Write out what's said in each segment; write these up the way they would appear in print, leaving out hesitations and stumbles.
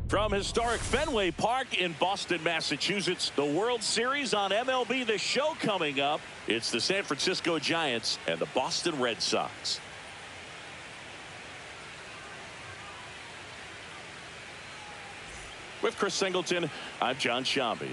From historic Fenway Park in Boston, Massachusetts, the World Series on MLB The Show coming up. It's the San Francisco Giants and the Boston Red Sox. With Chris Singleton, I'm John Shambi.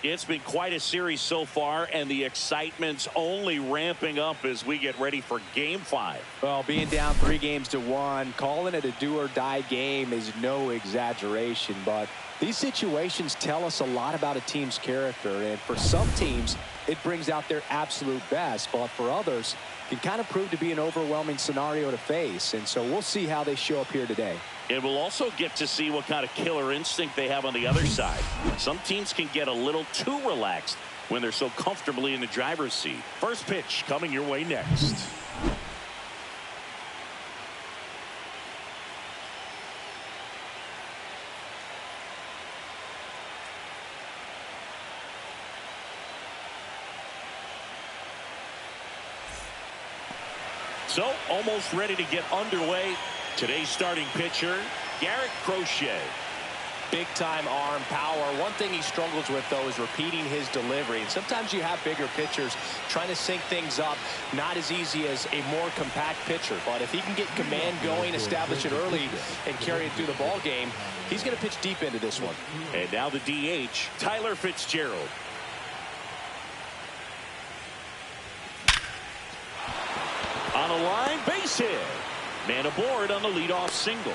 It's been quite a series so far, and the excitement's only ramping up as we get ready for Game 5. Well, being down 3-1, calling it a do-or-die game is no exaggeration, but these situations tell us a lot about a team's character, and for some teams, it brings out their absolute best, but for others, it can kind of prove to be an overwhelming scenario to face, and so we'll see how they show up here today. And we'll also get to see what kind of killer instinct they have on the other side. Some teams can get a little too relaxed when they're so comfortably in the driver's seat. First pitch coming your way next. So almost ready to get underway. Today's starting pitcher, Garrett Crochet. Big time arm power. One thing he struggles with, though, is repeating his delivery. And sometimes you have bigger pitchers trying to sync things up. Not as easy as a more compact pitcher. But if he can get command going, establish it early, and carry it through the ball game, he's going to pitch deep into this one. And now the DH, Tyler Fitzgerald. On a line, base hit. Man aboard on the leadoff single.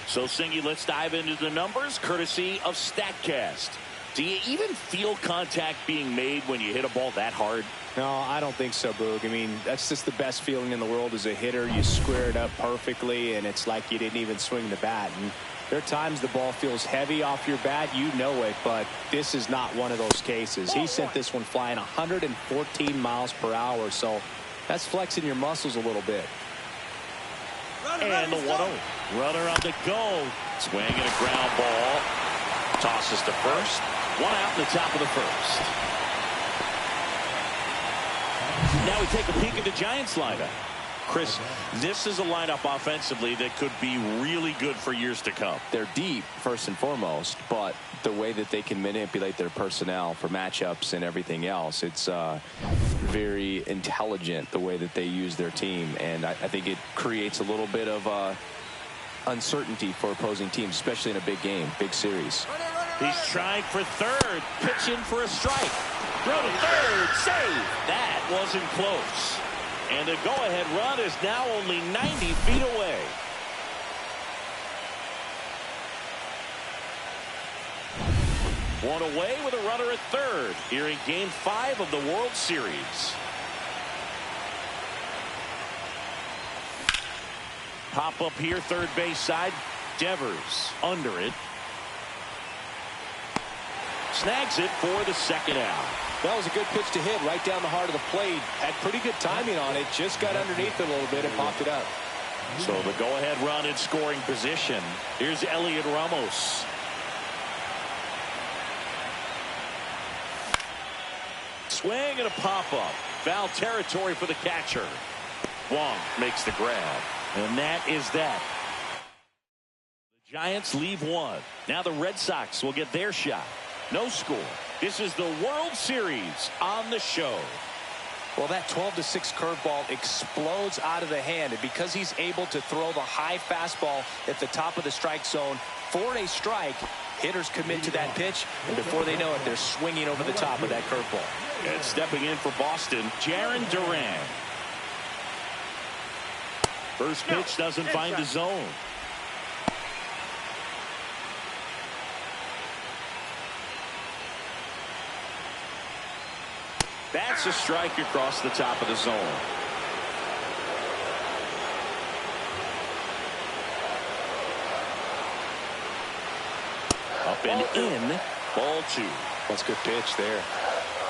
So, Singy, let's dive into the numbers, courtesy of StatCast. Do you even feel contact being made when you hit a ball that hard? No, I don't think so, Boog. I mean, that's just the best feeling in the world as a hitter. You square it up perfectly, and it's like you didn't even swing the bat. And there are times the ball feels heavy off your bat. You know it, but this is not one of those cases. He sent this one flying 114 miles per hour, so that's flexing your muscles a little bit. And the 1-0. Runner on the go. Swing and a ground ball. Tosses to first. One out in the top of the first. Now we take a peek at the Giants lineup. Chris, this is a lineup offensively that could be really good for years to come. They're deep, first and foremost, but the way that they can manipulate their personnel for matchups and everything else, it's very intelligent the way that they use their team, and I think it creates a little bit of uncertainty for opposing teams, especially in a big game, big series. He's trying for third, pitching for a strike. Throw to third, save. That wasn't close. And the go-ahead run is now only 90 feet away. One away with a runner at third here in Game 5 of the World Series. Pop up here, third base side. Devers under it. Snags it for the second out. That was a good pitch to hit right down the heart of the plate. Had pretty good timing on it. Just got underneath it a little bit and popped it up. So the go-ahead run in scoring position. Here's Elliot Ramos. Swing and a pop-up. Foul territory for the catcher. Wong makes the grab. And that is that. The Giants leave one. Now the Red Sox will get their shot. No score. This is the World Series on the show. Well, that 12-6 curveball explodes out of the hand, and because he's able to throw the high fastball at the top of the strike zone for a strike, hitters commit to that pitch, and before they know it, they're swinging over the top of that curveball. And stepping in for Boston, Jarren Duran. First pitch doesn't find the zone. That's a strike across the top of the zone. Up and in. Ball 2. That's a good pitch there.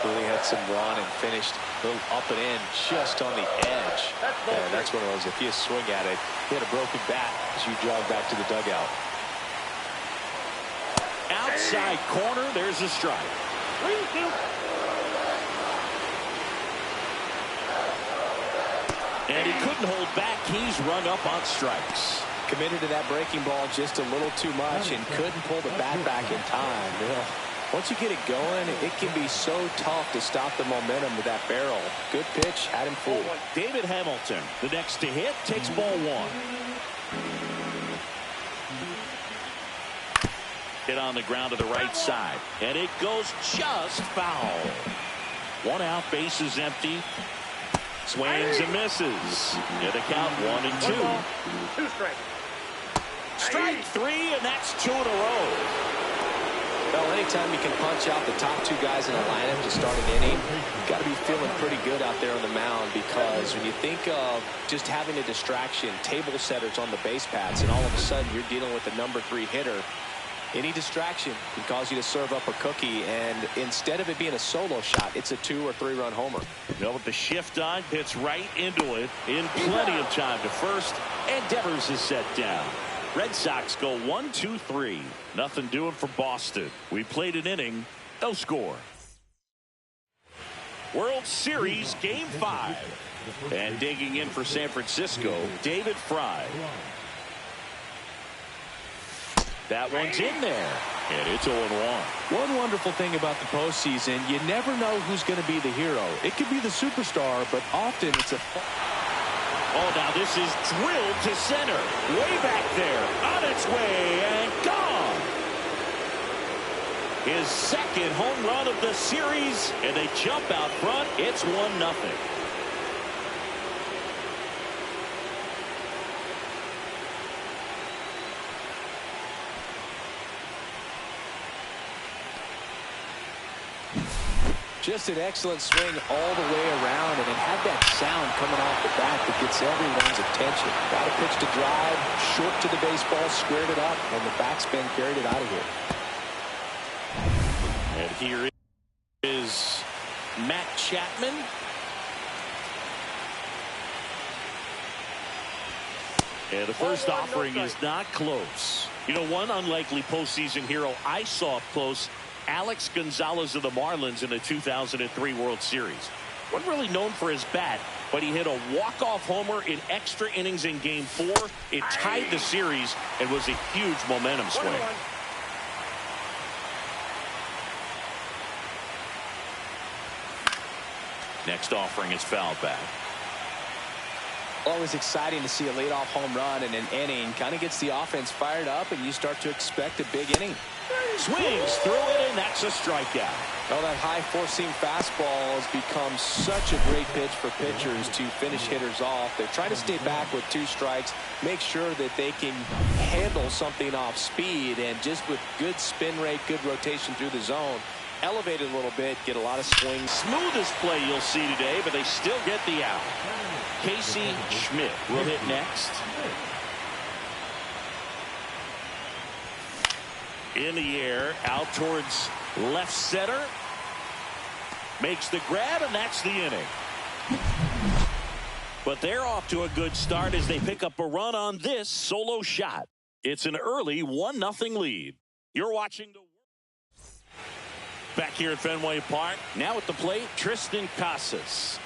Really had some run and finished a little up and in just on the edge. And that's one of those, if you swing at it, you had a broken bat as you jog back to the dugout. Outside corner, there's a strike. And he couldn't hold back. He's rung up on strikes. Committed to that breaking ball just a little too much and couldn't pull the bat back in time. Once you get it going, it can be so tough to stop the momentum with that barrel. Good pitch, had him fooled. David Hamilton, the next to hit, takes ball 1. Hit on the ground to the right side, and it goes just foul. 1 out, bases empty. Swings and misses. Yeah, the count 1 and 2. 2 strikes. Strike 3, and that's 2 in a row. Well, anytime you can punch out the top 2 guys in a lineup to start an inning, you've got to be feeling pretty good out there on the mound, because when you think of just having a distraction, table setters on the base paths, and all of a sudden you're dealing with the number 3 hitter, any distraction can cause you to serve up a cookie, and instead of it being a solo shot, it's a 2 or 3 run homer. With the shift on, hits right into it in plenty of time to first, and Devers is set down. Red Sox go 1-2-3. Nothing doing for Boston. We played an inning, no score. World Series Game 5. And digging in for San Francisco, David Fry. That one's in there, and it's 0-1. One wonderful thing about the postseason, you never know who's going to be the hero. It could be the superstar, but often it's a... Oh, now this is drilled to center. Way back there. On its way and gone. His second home run of the series, and they jump out front. It's 1-0. Just an excellent swing all the way around, and it had that sound coming off the bat that gets everyone's attention. Got a pitch to drive, short to the baseball, squared it up, and the backspin carried it out of here. And here is Matt Chapman. And the first offering is not close. One unlikely postseason hero I saw up close, Alex Gonzalez of the Marlins in the 2003 World Series. Wasn't really known for his bat, but he hit a walk-off homer in extra innings in Game 4. It tied the series and was a huge momentum swing. Next offering is fouled back. Always exciting to see a leadoff home run in an inning. Kind of gets the offense fired up, and you start to expect a big inning. Swings through it, and that's a strikeout. Well, that high four-seam fastball has become such a great pitch for pitchers to finish hitters off. They're trying to stay back with 2 strikes, make sure that they can handle something off speed, and just with good spin rate, good rotation through the zone, elevate it a little bit, get a lot of swings. Smoothest play you'll see today, but they still get the out. Casey Schmidt will hit next. In the air, out towards left center. Makes the grab, and that's the inning. But they're off to a good start as they pick up a run on this solo shot. It's an early 1-0 lead. You're watching the... Back here at Fenway Park, now at the plate, Tristan Casas.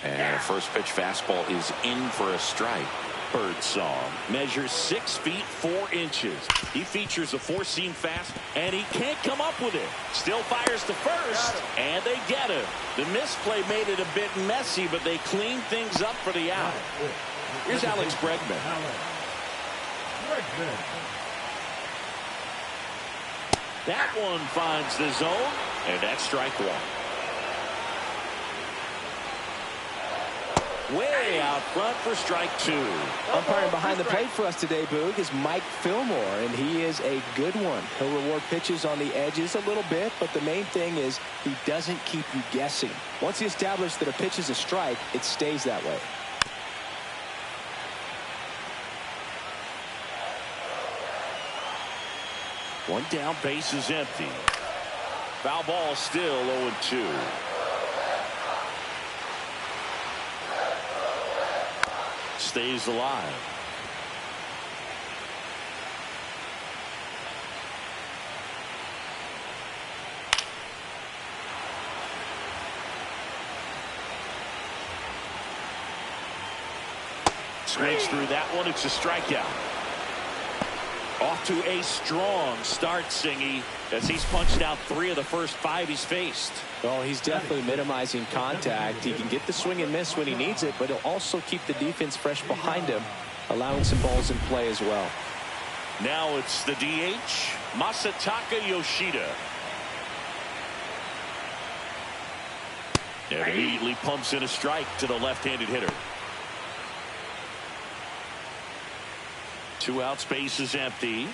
And the first pitch fastball is in for a strike. Birdsong measures 6 feet 4 inches. He features a 4-seam fast, and he can't come up with it. Still fires to first, and they get him. The misplay made it a bit messy, but they cleaned things up for the out. Here's Alex Bregman. That one finds the zone, and that's strike 1. Way out front for strike 2. Umpiring behind the plate for us today, Boog, is Mike Fillmore, and he is a good one. He'll reward pitches on the edges a little bit, but the main thing is he doesn't keep you guessing. Once he establishes that a pitch is a strike, it stays that way. One down, base is empty. Foul ball, still 0-2. Stays alive. Swings through that one. It's a strikeout. Off to a strong start, Singy, as he's punched out 3 of the first 5 he's faced. Well, he's definitely minimizing contact. He can get the swing and miss when he needs it, but he'll also keep the defense fresh behind him, allowing some balls in play as well. Now it's the DH, Masataka Yoshida. And immediately pumps in a strike to the left-handed hitter. 2 outs, base is empty.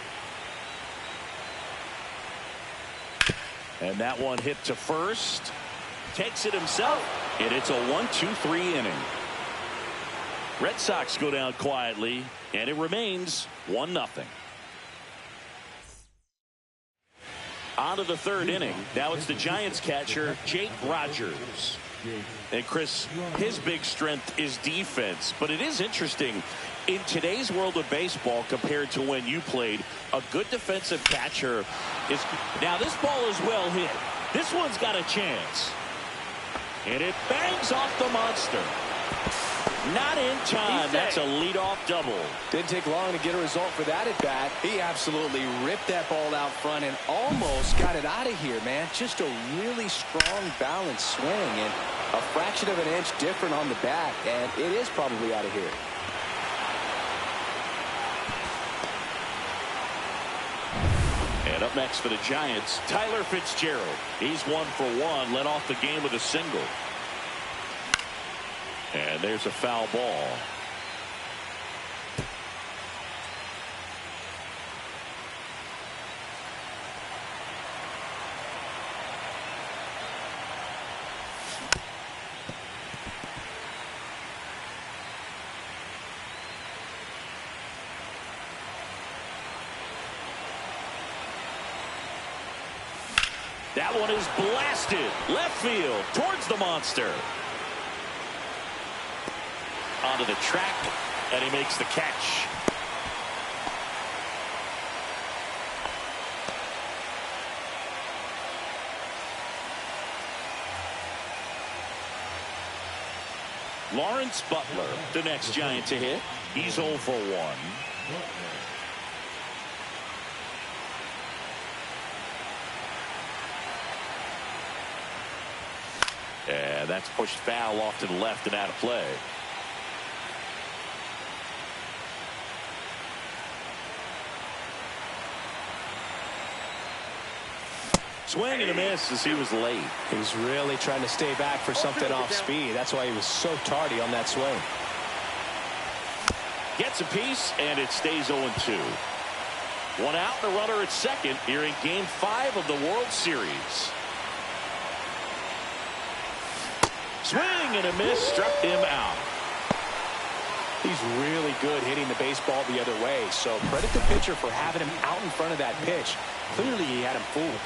And that one hit to first. Takes it himself. And it's a 1-2-3 inning. Red Sox go down quietly, and it remains 1-0. On to the 3rd inning. Now it's the Giants catcher, Jake Rogers. And Chris, his big strength is defense, but it is interesting. In today's world of baseball, compared to when you played, a good defensive catcher is... Now, this ball is well hit. This one's got a chance. And it bangs off the monster. Not in time. That's a leadoff double. Didn't take long to get a result for that at bat. He absolutely ripped that ball out front and almost got it out of here, man. Just a really strong, balanced swing, and a fraction of an inch different on the bat, and it is probably out of here. And up next for the Giants, Tyler Fitzgerald. He's 1 for 1, led off the game with a single. And there's a foul ball. That one is blasted left field towards the monster. Onto the track, and he makes the catch. Lawrence Butler, the next Giant to hit. He's 0 for 1. And that's pushed foul off to the left and out of play. Swing and a miss as he was late. He was really trying to stay back for something off speed. That's why he was so tardy on that swing. Gets a piece, and it stays 0-2. 1 out and a runner at second here in Game 5 of the World Series. Swing and a miss, struck him out. He's really good hitting the baseball the other way, so credit the pitcher for having him out in front of that pitch. Clearly he had him fooled.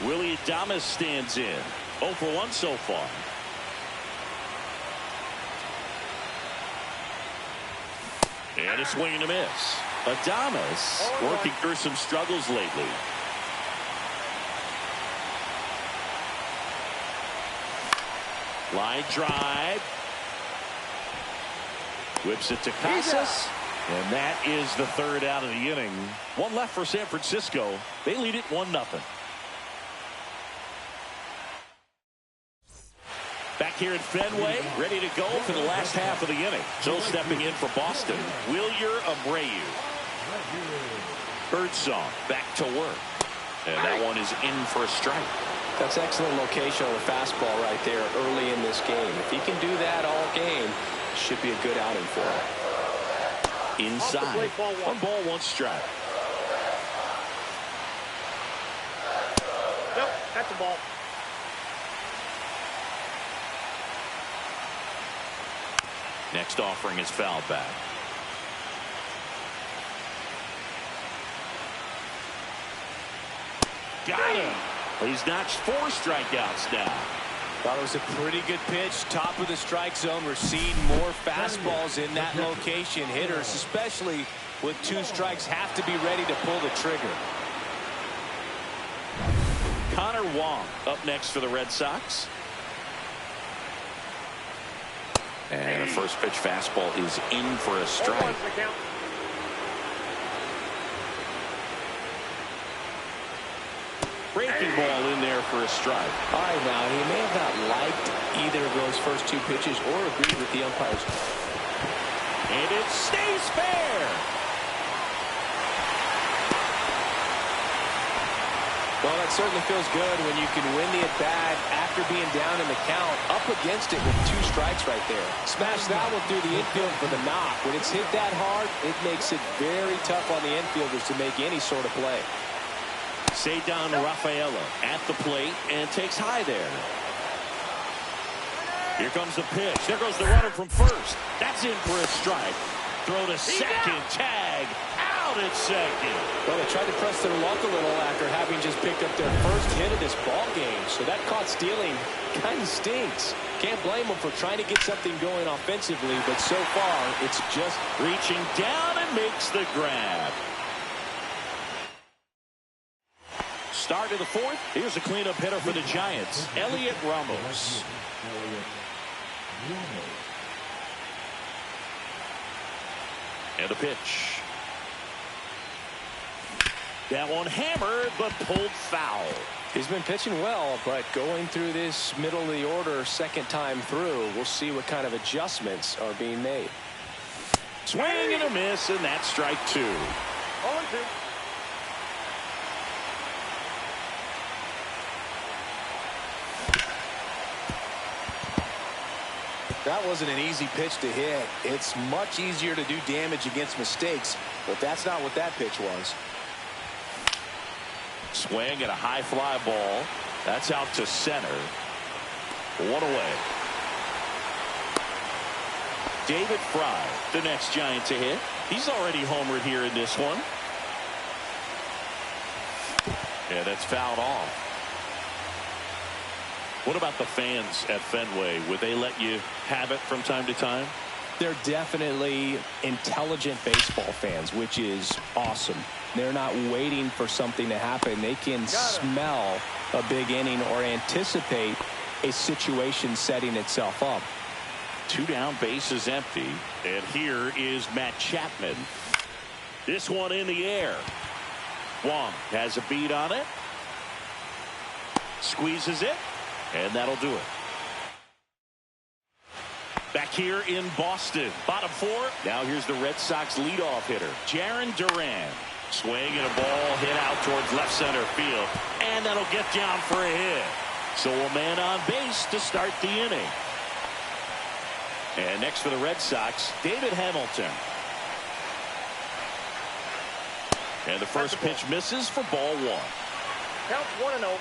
Willie Adames stands in. 0 for 1 so far. And a swing and a miss. Adames working through some struggles lately. Line drive. Whips it to Casas. And that is the 3rd out of the inning. 1 left for San Francisco. They lead it 1-0. Back here at Fenway, ready to go for the last half of the inning. So stepping in for Boston, Wilyer Abreu. Birdsong back to work. And that one is in for a strike. That's excellent location on the fastball right there early in this game. If he can do that all game, it should be a good outing for him. Inside. 1 ball, 1 strike. Nope, that's a ball. Next offering is fouled back. Got him. He's notched 4 strikeouts now. Thought it was a pretty good pitch. Top of the strike zone. We're seeing more fastballs in that location. Hitters, especially with 2 strikes, have to be ready to pull the trigger. Connor Wong up next for the Red Sox. And the first pitch fastball is in for a strike. Breaking ball in there for a strike. All right, now, he may have not liked either of those first 2 pitches or agreed with the umpires. And it stays fair. Well, that certainly feels good when you can win the at-bat after being down in the count, up against it with 2 strikes right there. Smash that one through the infield for the knock. When it's hit that hard, it makes it very tough on the infielders to make any sort of play. Ceddanne Rafaela at the plate and takes high there. Here comes the pitch. There goes the runner from first. That's in for a strike. Throw to second. Tag out at second. Well, they tried to press their luck a little after having just picked up their first hit of this ball game. So that caught stealing kind of stinks. Can't blame them for trying to get something going offensively, but so far it's just reaching down and makes the grab. Start of the 4th. Here's a cleanup hitter for the Giants, Elliot Ramos. And the pitch. That one hammered, but pulled foul. He's been pitching well, but going through this middle of the order second time through, we'll see what kind of adjustments are being made. Swing and a miss, and that's strike 2. 0-2. That wasn't an easy pitch to hit. It's much easier to do damage against mistakes, but that's not what that pitch was. Swing and a high fly ball. That's out to center. 1 away. David Fry, the next Giant to hit. He's already homered here in this one. Yeah, that's fouled off. What about the fans at Fenway? Would they let you have it from time to time? They're definitely intelligent baseball fans, which is awesome. They're not waiting for something to happen. They can smell a big inning or anticipate a situation setting itself up. 2 down, bases empty. And here is Matt Chapman. This one in the air. Wong has a beat on it. Squeezes it. And that'll do it. Back here in Boston. Bottom 4. Now here's the Red Sox leadoff hitter, Jarren Duran. Swing and a ball hit out towards left center field. And that'll get down for a hit. So a man on base to start the inning. And next for the Red Sox, David Hamilton. And the first pitch misses for ball 1. Count 1-0.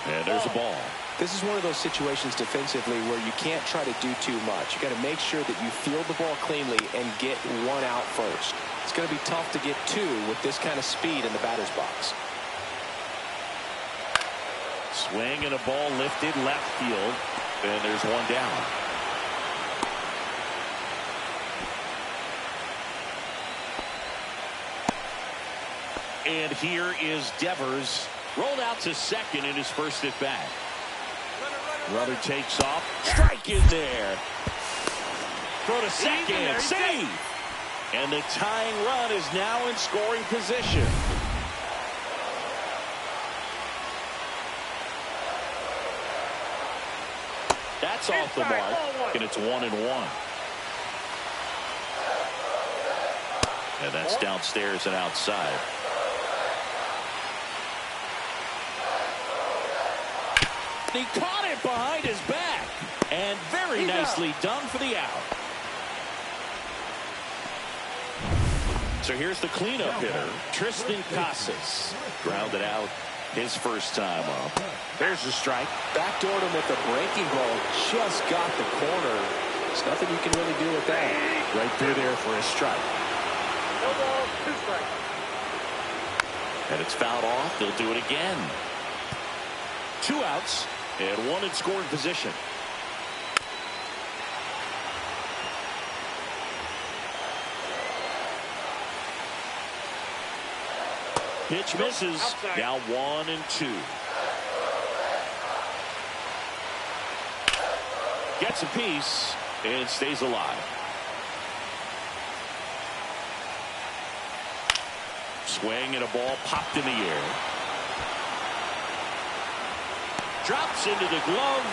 And there's a ball. This is one of those situations defensively where you can't try to do too much. You got to make sure that you field the ball cleanly and get 1 out first. It's going to be tough to get 2 with this kind of speed in the batter's box. Swing and a ball lifted left field. And there's 1 down. And here is Devers. Rolled out to second in his first at bat. Runner takes off. Strike in there. Throw to second. Save. And the tying run is now in scoring position. That's off the mark. And it's 1-1. And that's downstairs and outside. He caught it behind his back. And very nicely done for the out. So here's the cleanup hitter, Triston Casas. Grounded out his first time up. There's the strike. Backdoored him with a breaking ball. Just got the corner. There's nothing you can really do with that. Right through there for a strike. No ball, 2 strikes. And it's fouled off. They'll do it again. 2 outs and 1 in scoring position. Pitch misses. Outside. Now 1 and 2. Gets a piece and stays alive. Swing and a ball popped in the air. Drops into the glove,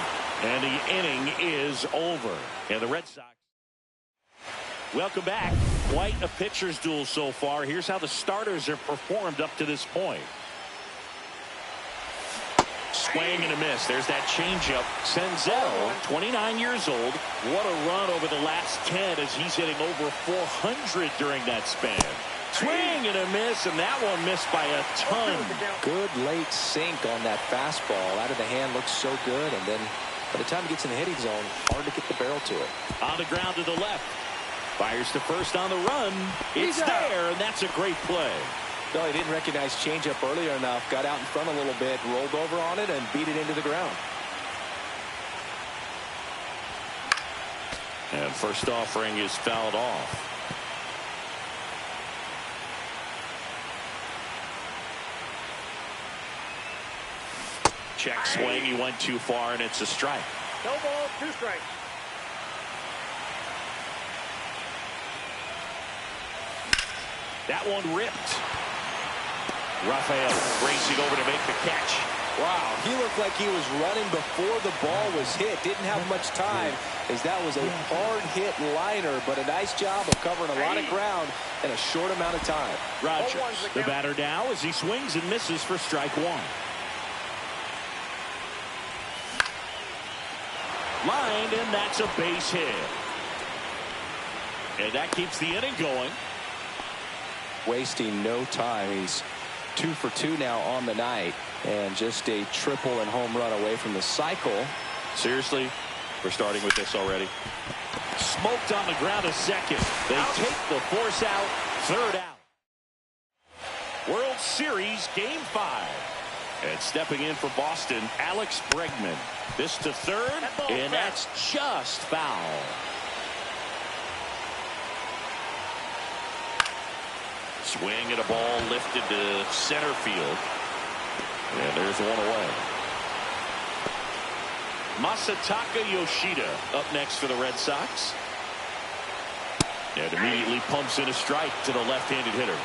and the inning is over. And the Red Sox. Welcome back. Quite a pitcher's duel so far. Here's how the starters have performed up to this point. Swing and a miss. There's that changeup. Senzel, 29 years old. What a run over the last 10 as he's hitting over 400 during that span. Swing and a miss, and that one missed by a ton. Good late sink on that fastball. Out of the hand looks so good, and then by the time it gets in the hitting zone, hard to get the barrel to it. On the ground to the left. Fires to first on the run. It's there, and that's a great play. No, he didn't recognize changeup earlier enough. Got out in front a little bit, rolled over on it, and beat it into the ground. And first offering is fouled off. Check swing. He went too far, and it's a strike. No ball, 2 strikes. That one ripped. Rafael racing over to make the catch. Wow, he looked like he was running before the ball was hit. Didn't have much time, as that was a hard hit liner, but a nice job of covering a lot of ground in a short amount of time. Rogers, the batter now, as he swings and misses for strike 1. Lined, and that's a base hit. And that keeps the inning going. Wasting no time. He's 2 for 2 now on the night, and just a triple and home run away from the cycle. Seriously, we're starting with this already. Smoked on the ground a second. They take the force out. 3rd out. World Series Game 5. And stepping in for Boston, Alex Bregman. This to 3rd, and that's just foul. Swing and a ball lifted to center field. And there's one away. Masataka Yoshida up next for the Red Sox. And immediately pumps in a strike to the left-handed hitter.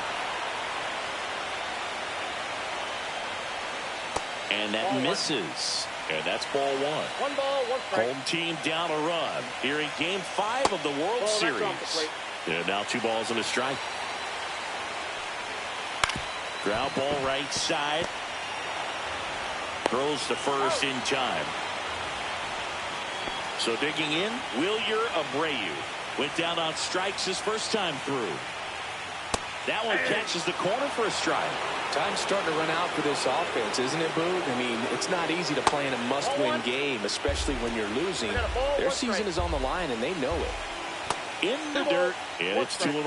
And that misses. And that's ball 1. 1 ball, 1 strike. Home team down a run here in Game 5 of the World Series. And now 2 balls and a strike. Ground ball right side. Throws to first in time. So digging in, Wilyer Abreu. Went down on strikes his first time through. That one catches the corner for a strike. Time's starting to run out for this offense, isn't it, Boog? I mean, it's not easy to play in a must-win game, especially when you're losing. Their season is on the line, and they know it. In the dirt, and it's 2-1.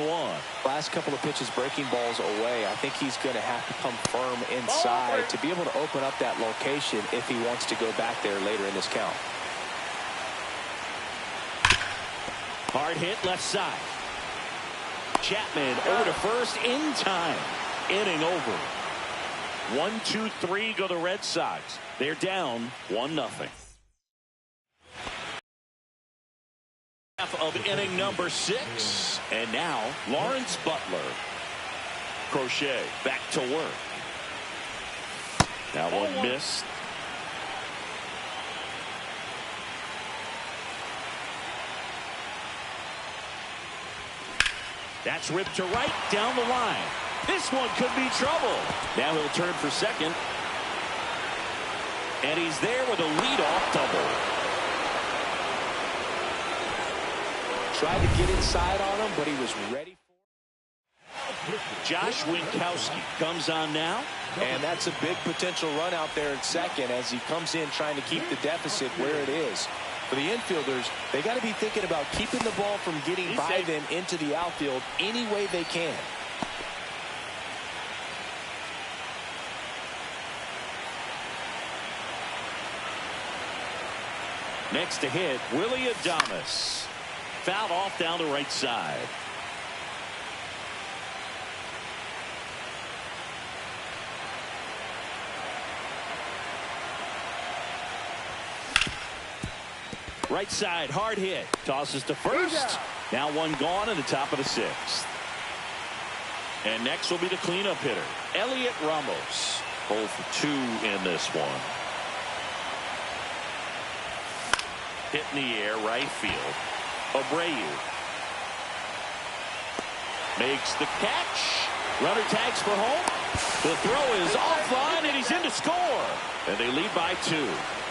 Last couple of pitches breaking balls away. I think he's going to have to come firm inside to be able to open up that location if he wants to go back there later in this count. Hard hit left side. Chapman over to first in time. Inning over. 1-2-3 go the Red Sox. They're down 1-0. Half of inning number 6. And now Lawrence Butler. Crochet back to work. That one missed. That's ripped to right down the line. This one could be trouble. Now he'll turn for second. And he's there with a leadoff double. Tried to get inside on him, but he was ready. Josh Winkowski comes on now. And that's a big potential run out there at second as he comes in trying to keep the deficit where it is. For the infielders, they got to be thinking about keeping the ball from getting by them into the outfield any way they can. Next to hit, Willy Adames. Fouled off down the right side. Right side, hard hit. Tosses to first. Now one gone in the top of the sixth. And next will be the cleanup hitter, Elliot Ramos. 0 for 2 in this one. Hit in the air, right field. Abreu makes the catch. Runner tags for home. The throw is offline, and he's in to score. And they lead by 2.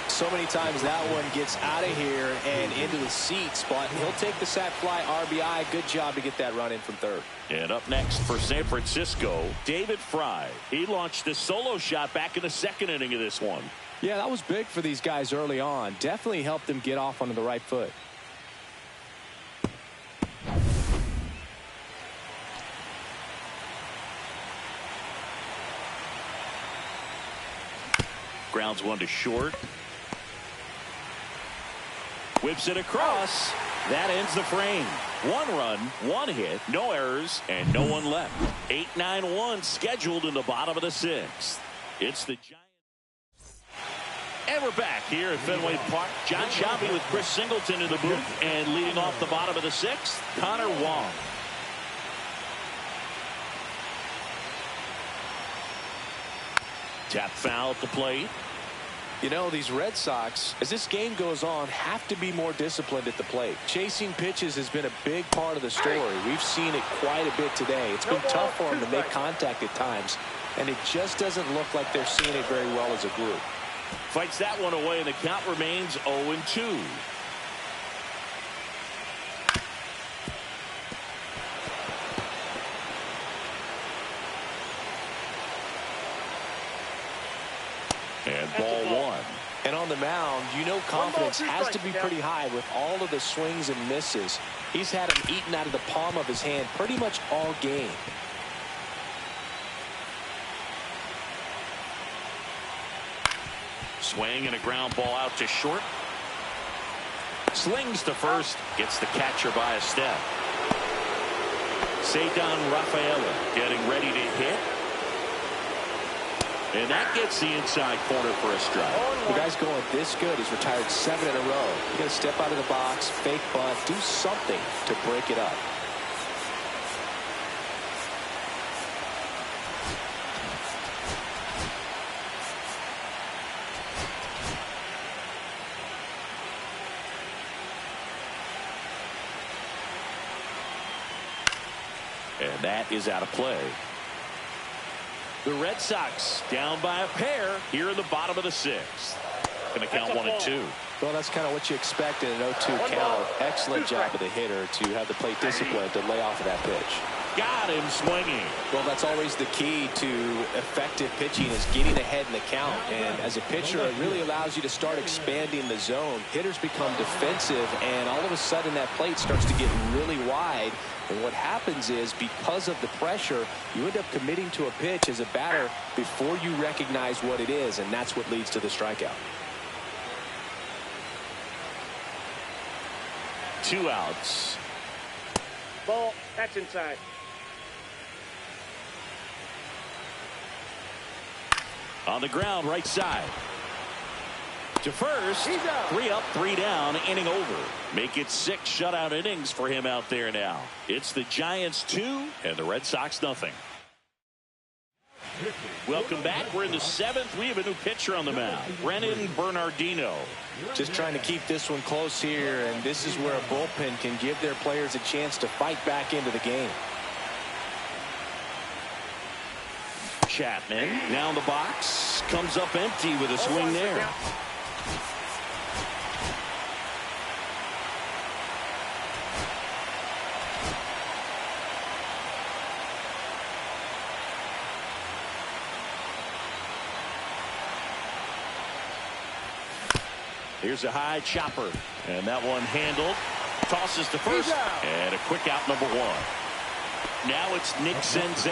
So many times that one gets out of here and into the seats, but he'll take the sac fly RBI. Good job to get that run in from third. And up next for San Francisco, David Fry. He launched a solo shot back in the second inning of this one. Yeah, that was big for these guys early on. Definitely helped them get off onto the right foot. Grounds one to short. Whips it across. That ends the frame. 1 run, 1 hit, no errors, and no one left. 8-9-1 scheduled in the bottom of the 6th. It's the Giants. And we're back here at Fenway Park. John Sciambi with Chris Singleton in the booth, and leading off the bottom of the 6th, Connor Wong. Tap foul at the plate. You know, these Red Sox, as this game goes on, have to be more disciplined at the plate. Chasing pitches has been a big part of the story. We've seen it quite a bit today. It's been tough for them to make contact at times, and it just doesn't look like they're seeing it very well as a group. Fights that one away, and the count remains 0-2. And ball 1. And on the mound, you know confidence has to be pretty high with all of the swings and misses. He's had them eaten out of the palm of his hand pretty much all game. Swing and a ground ball out to short. Slings to first. Gets the catcher by a step. Ceddanne Rafaela getting ready to hit. And that gets the inside corner for a strike. The guy's going this good. He's retired 7 in a row. You got to step out of the box, fake bunt, do something to break it up. And that is out of play. The Red Sox down by a pair here in the bottom of the 6th. Going to count 1-2. Well, that's kind of what you expect in an 0-2 count. Excellent job of the hitter to have the plate discipline to lay off of that pitch. Got him swinging. Well, that's always the key to effective pitching is getting ahead in the count. And as a pitcher, it really allows you to start expanding the zone. Hitters become defensive, and all of a sudden that plate starts to get really wide. And what happens is, because of the pressure, you end up committing to a pitch as a batter before you recognize what it is, and that's what leads to the strikeout. 2 outs. Ball. That's inside. On the ground, right side. To first. 3 up, 3 down, inning over. Make it 6 shutout innings for him out there now. It's the Giants 2 and the Red Sox nothing. Welcome back. We're in the 7th. We have a new pitcher on the mound, Brennan Bernardino. Just trying to keep this one close here, and this is where a bullpen can give their players a chance to fight back into the game. Chapman down the box, comes up empty with a swing there. Here's a high chopper, and that one handled. Tosses to first, and a quick out, number one. Now it's Nick Senzel.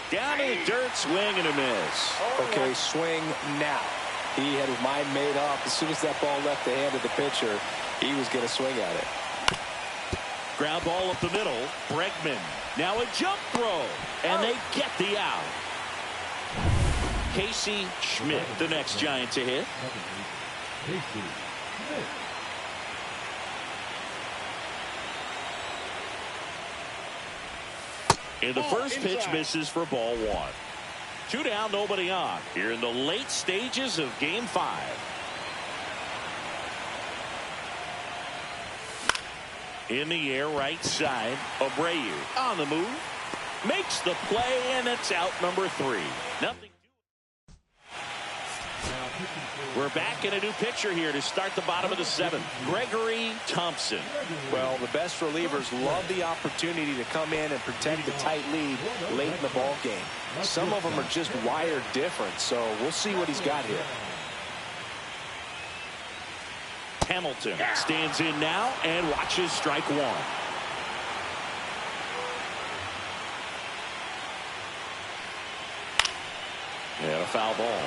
Down in the dirt, swing and a miss. Okay, swing now. He had his mind made up. As soon as that ball left the hand of the pitcher, he was going to swing at it. Ground ball up the middle. Bregman. Now a jump throw. And they get the out. Casey Schmidt, the next Giant to hit. And the first pitch misses for ball one. 2 down, nobody on. Here in the late stages of Game 5. In the air, right side. Abreu on the move. Makes the play, and it's out, number 3. Nothing. We're back in a new pitcher here to start the bottom of the 7th. Gregory Thompson. Well, the best relievers love the opportunity to come in and protect a tight lead late in the ball game. Some of them are just wired different, so we'll see what he's got here. Hamilton stands in now and watches strike one. And a foul ball.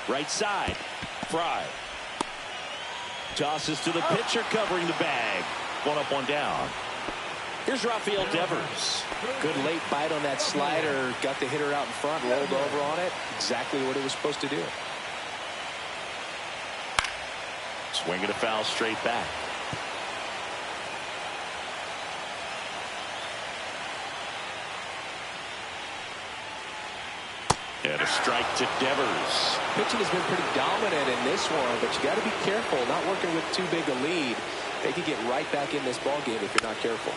Right side. Fry. Tosses to the pitcher, covering the bag. One up, one down. Here's Rafael Devers. Good late bite on that slider. Got the hitter out in front, rolled over on it. Exactly what it was supposed to do. Swing and a foul straight back. And a strike to Devers. Pitching has been pretty dominant in this one, but you got to be careful. Not working with too big a lead. They can get right back in this ball game if you're not careful.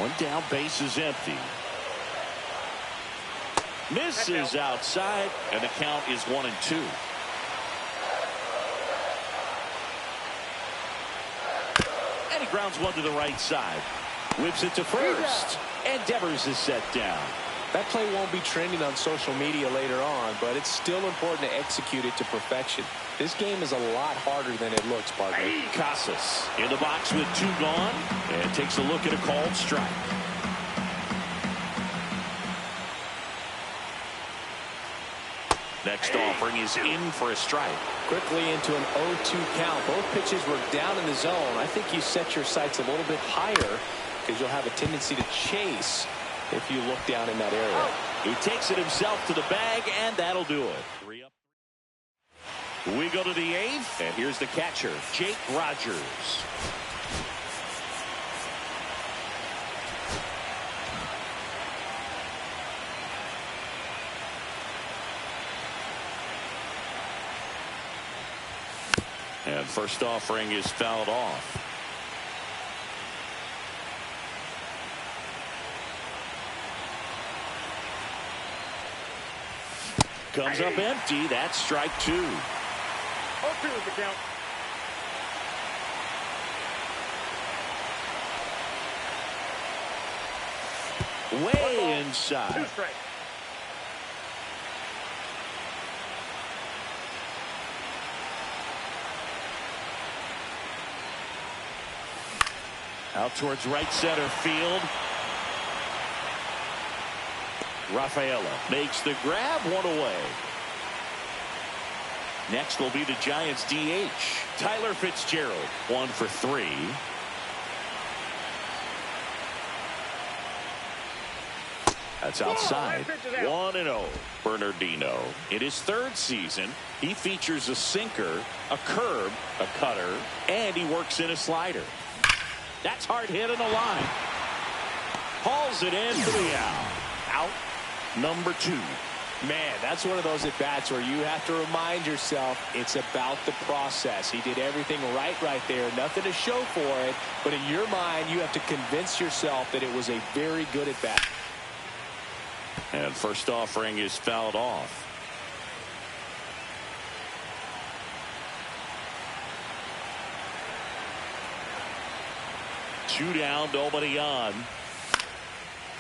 One down, base is empty. Misses outside, and the count is 1-2. And he grounds one to the right side. Whips it to first, and Devers is set down. That play won't be trending on social media later on, but it's still important to execute it to perfection. This game is a lot harder than it looks, partner. Casas in the box with 2 gone, and takes a look at a called strike. Next offering is in for a strike. Quickly into an 0-2 count. Both pitches were down in the zone. I think you set your sights a little bit higher because you'll have a tendency to chase if you look down in that area. He takes it himself to the bag, and that'll do it. 3 up. We go to the 8th, and here's the catcher, Jake Rogers. And first offering is fouled off. Comes up empty. That's strike 2. 0-2 is the count. Way inside. 2 strikes. Out towards right center field. Rafaela makes the grab, one away. Next will be the Giants DH, Tyler Fitzgerald, 1 for 3. That's outside. 1-0. Bernardino. In his 3rd season, he features a sinker, a curve, a cutter, and he works in a slider. That's hard hit on the line. Hauls it in for the out. Out number 2. Man, that's one of those at-bats where you have to remind yourself it's about the process. He did everything right there. Nothing to show for it. But in your mind, you have to convince yourself that it was a very good at-bat. And first offering is fouled off. Two down, nobody on.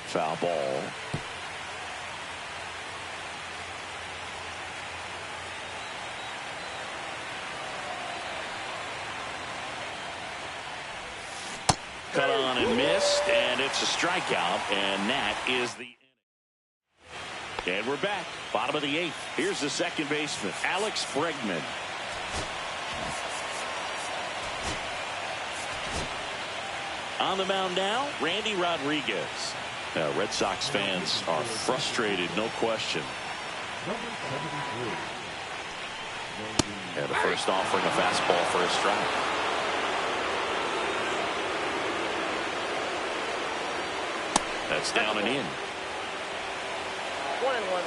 Foul ball. Cut on and missed, and it's a strikeout, and that is the inning. And we're back, bottom of the 8th. Here's the second baseman, Alex Bregman. On the mound now, Randy Rodriguez. Red Sox fans are frustrated, no question. And the first offering, a fastball for a strike. That's down and in. 1-1.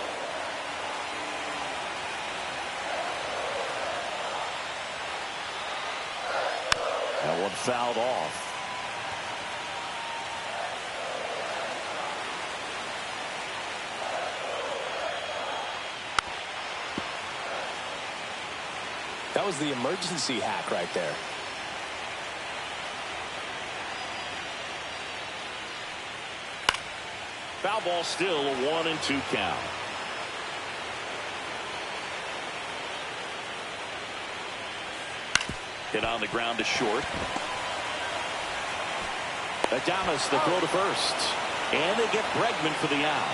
That one fouled off. That was the emergency hack right there. Foul ball, still a 1-2 count. Hit on the ground to short. Adames the throw to first. And they get Bregman for the out.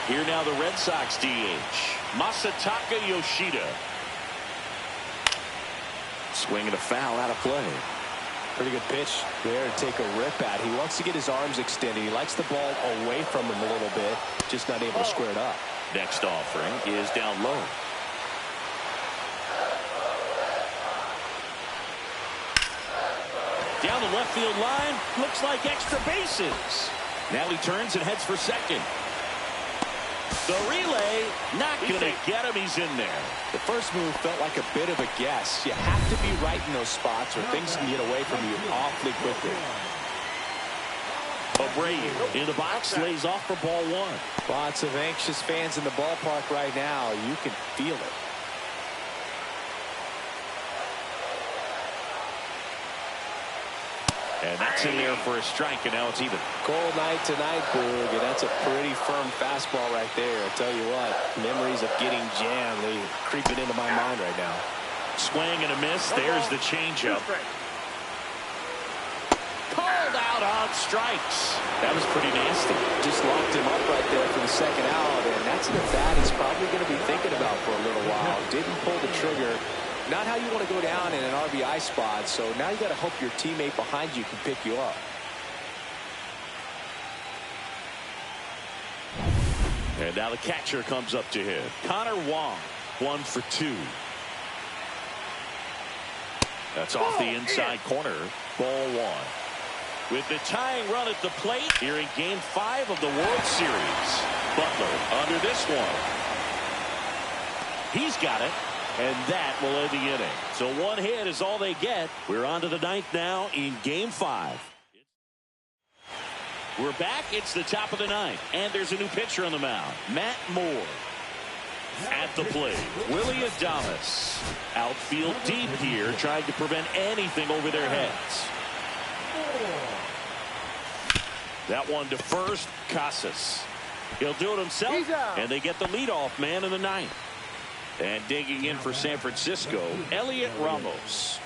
Here now the Red Sox DH, Masataka Yoshida. Swinging a foul out of play. Pretty good pitch there to take a rip at. He wants to get his arms extended. He likes the ball away from him a little bit, just not able to square it up. Next offering is down low. Down the left field line, looks like extra bases. Now he turns and heads for second. The relay, not going to get him. He's in there. The first move felt like a bit of a guess. You have to be right in those spots or things can get away from you awfully quickly. Abreu in the box, lays off for ball 1. Lots of anxious fans in the ballpark right now. You can feel it. And that's in there for a strike, and now it's even. Cold night tonight, Boog, and that's a pretty firm fastball right there. I tell you what, memories of getting jammed, they creeping into my mind right now. Swing and a miss. There's the changeup. Called out on strikes. That was pretty nasty. Just locked him up right there for the second out, and that's the bat he's probably going to be thinking about for a little while. Didn't pull the trigger. Not how you want to go down in an RBI spot, so now you got to hope your teammate behind you can pick you up. And now the catcher comes up to him. Connor Wong, 1 for 2. That's off the inside corner. Ball 1. With the tying run at the plate here in Game 5 of the World Series. Butler under this one. He's got it. And that will end the inning. So one hit is all they get. We're on to the 9th now in Game 5. We're back. It's the top of the 9th. And there's a new pitcher on the mound. Matt Moore. At the plate, Willy Adames. Outfield deep here, trying to prevent anything over their heads. That one to first, Casas. He'll do it himself, and they get the leadoff man in the 9th. And digging in for San Francisco, Elliot Ramos.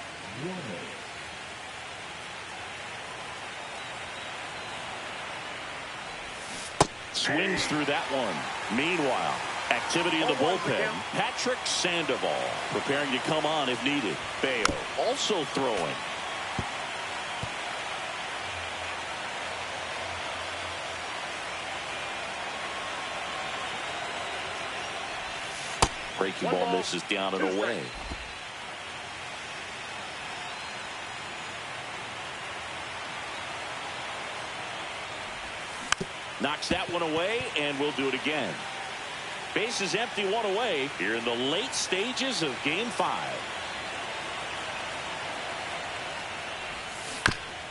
Swings through that one. Meanwhile, activity in the bullpen. Patrick Sandoval preparing to come on if needed. Bayo also throwing. Breaking ball misses down and away. Knocks that one away, and we'll do it again. Bases empty, one away here in the late stages of Game 5.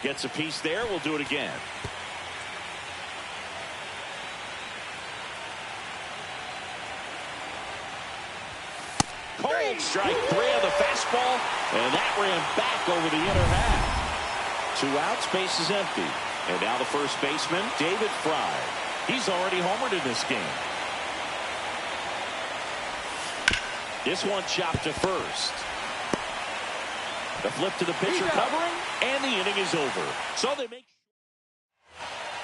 Gets a piece there. We'll do it again. Cold strike 3 on the fastball, and that ran back over the inner half. 2 outs, base is empty. And now the first baseman, David Fry. He's already homered in this game. This one chopped to first. The flip to the pitcher covering, and the inning is over. So they make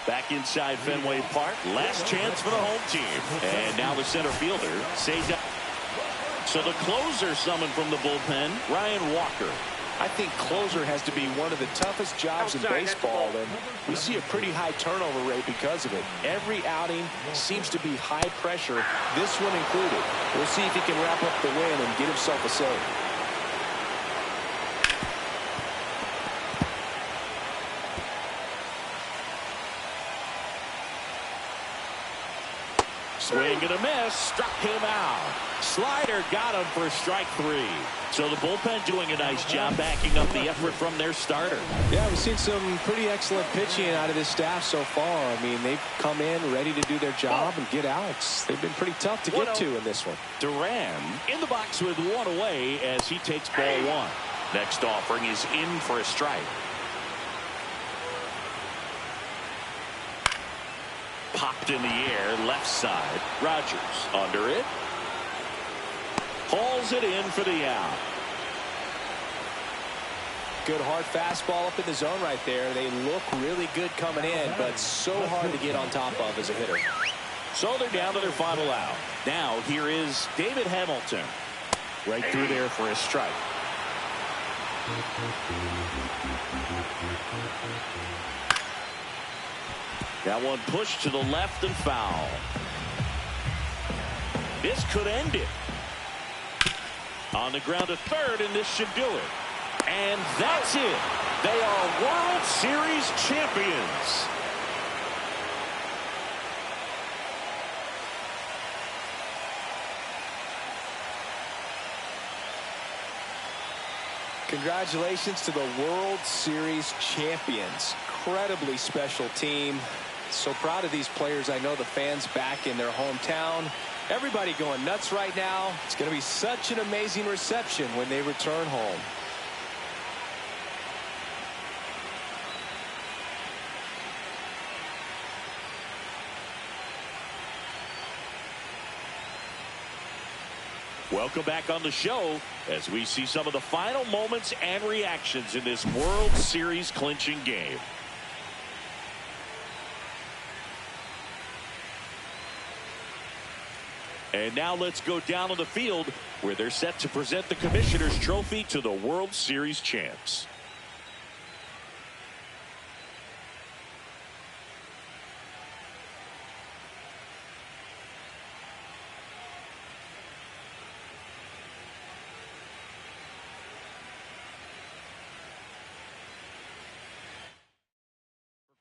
back inside Fenway Park. Last chance for the home team. And now the center fielder, Seiya. So the closer summoned from the bullpen, Ryan Walker. I think closer has to be one of the toughest jobs in baseball, and we see a pretty high turnover rate because of it. Every outing seems to be high pressure, this one included. We'll see if he can wrap up the win and get himself a save. Swing and a miss, struck him out. Slider got him for strike 3. So the bullpen doing a nice job backing up the effort from their starter. Yeah, we've seen some pretty excellent pitching out of this staff so far. I mean, they've come in ready to do their job and get outs. They've been pretty tough to get to in this one. Duran in the box with 1 away as he takes ball 1. Next offering is in for a strike. Popped in the air, left side. Rogers under it. Hauls it in for the out. Good hard fastball up in the zone right there. They look really good coming in, but so hard to get on top of as a hitter. So they're down to their final out. Now here is David Hamilton. Right through there for a strike. That one pushed to the left and foul. This could end it. On the ground to third, and this should do it. And that's it. They are World Series champions. Congratulations to the World Series champions. Incredibly special team. So proud of these players. I know the fans back in their hometown. Everybody going nuts right now. It's going to be such an amazing reception when they return home. Welcome back on the show as we see some of the final moments and reactions in this World Series clinching game. And now let's go down on the field where they're set to present the Commissioner's Trophy to the World Series champs.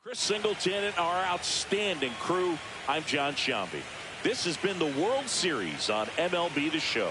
Chris Singleton and our outstanding crew, I'm John Sciambi. This has been the World Series on MLB The Show.